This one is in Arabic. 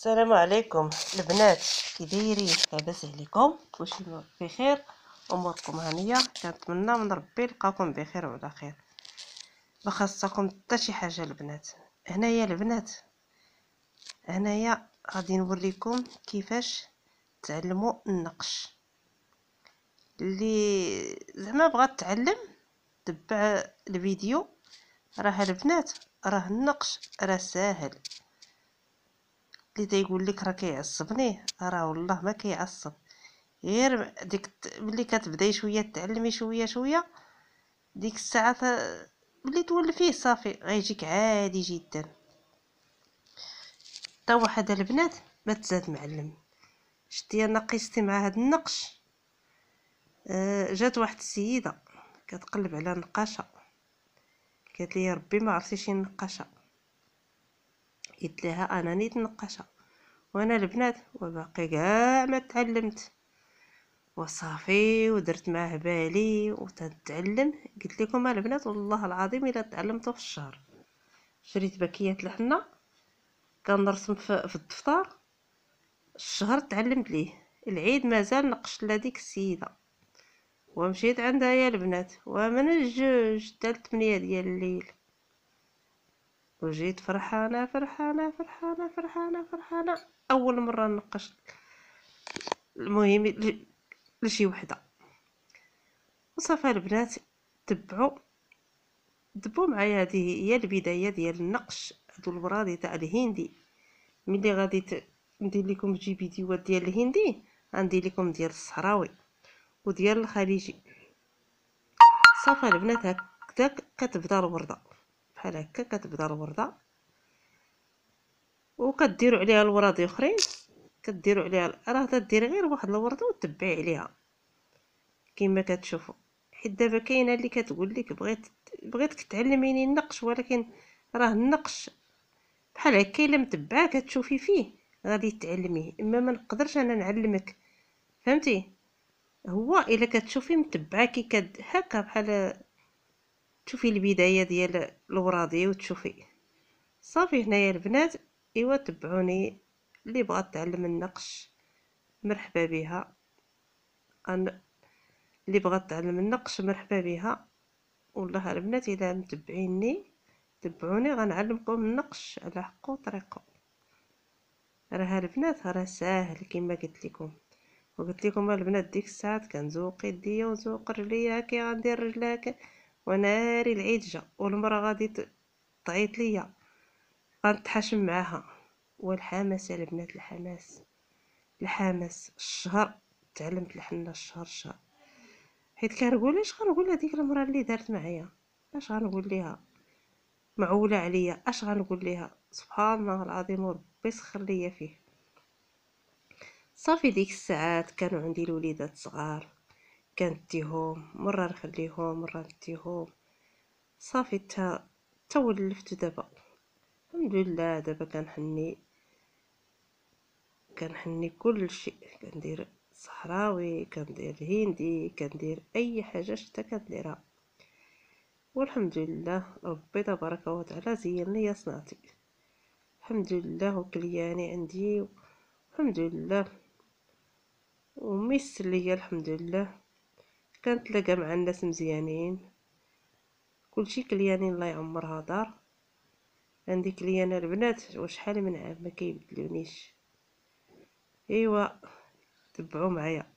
السلام عليكم البنات، كي دايرين؟ لاباس عليكم؟ كلشي بخير؟ اموركم هانيه؟ كنتمنى من ربي يلقاكم بخير وعلى خير، ما خاصكم حتى شي حاجه البنات. هنايا البنات، هنايا غادي نوريكم كيفاش تعلموا النقش. اللي زعما بغات تعلم تبع الفيديو. راه البنات، راه النقش راه ساهل. اللي تيقول لك راه كيعصبني، راه والله ما كيعصب، غير ديك ملي كتبداي شويه تعلمي شويه شويه، ديك الساعه ملي تولفيه صافي غيجيك عادي جدا. تا واحد البنات ما تزاد معلم، شتي نقيستي مع هاد النقش. جات واحد السيده كتقلب على نقاشه، قالت لي ربي ما عرفتي شي نقاشه. قلت لها انا نيت نقاشه وانا البنات وباقي كاع ما تعلمت وصافي، ودرت معاه بالي وتتعلم. قلت لكم البنات والله العظيم الا تعلمته في الشهر. شريت باكيات الحنه كنرسم في الدفتر، الشهر تعلمت ليه. العيد مازال نقشت لهاديك السيده ومشيت عندها يا البنات، ومن الجوج حتى 8 ديال الليل، وجيت فرحانه فرحانه فرحانه فرحانه فرحانه. اول مره نقشت المهم لشي وحده. وصافي البنات، تبعوا معايا. هذه هي البدايه ديال النقش. هادو البرادي تاع الهندي. ملي غادي ندير لكم شي فيديوهات ديال الهندي، غندير لكم ديال الصحراوي وديال الخليجي. صافي البنات، هكذا كتبدا الورده، بحال هكا كتبدا الورده، وكديروا عليها الوراضي اخرين. كديروا عليها، راه تدير غير واحد الورده وتبعي عليها كما كتشوفوا. حيت دابا كاينه اللي كتقول لك بغيتك تعلميني النقش، ولكن راه النقش بحال هكا الا متبعاه كتشوفي فيه غادي تعلميه. اما ما نقدرش انا نعلمك، فهمتي؟ هو الا كتشوفي متبعاه كي هكا بحال تشوفي البدايه ديال الوراضي وتشوفي. صافي هنايا البنات، ايوا تبعوني. اللي بغات تعلم النقش مرحبا بها. اللي بغات تعلم النقش مرحبا بها. والله البنات الا متبعيني تبعوني غنعلمكم النقش على حقه وطريقه. راه البنات راه ساهل كما قلت لكم. وقلت لكم البنات ديك الساعات كنزوق يديا وزوق رجليا كي غندير رجلها وناري العيد جا والمراه غادي تعيط ليا، غنتحاشم معاها. والحماس البنات، الحماس الشهر تعلمت الحنه. الشهر حيت كنقول اش غنقول لهاديك المراه اللي دارت معايا؟ اش غنقول ليها؟ معوله عليا، اش غنقول ليها؟ سبحان الله العظيم وربي سخر ليا فيه. صافي ديك الساعات كانوا عندي الوليدات صغار، كنديهم مره نخليهم مره نديهم. صافي تا ولفت دابا الحمد لله. دابا كنحني كل شيء، كندير صحراوي، كندير هندي، كندير اي حاجه شتا كنديرها. والحمد لله ربي تبارك وتعالى زين لي صنعتي. الحمد لله وكلياني عندي، الحمد لله وميسر ليا الحمد لله. كنتلاقى مع الناس مزيانين، كلشي كلياني الله يعمرها دار. عندي كليانه البنات وشحال من عام ما كيبدلونيش. ايوا تبعوا معايا.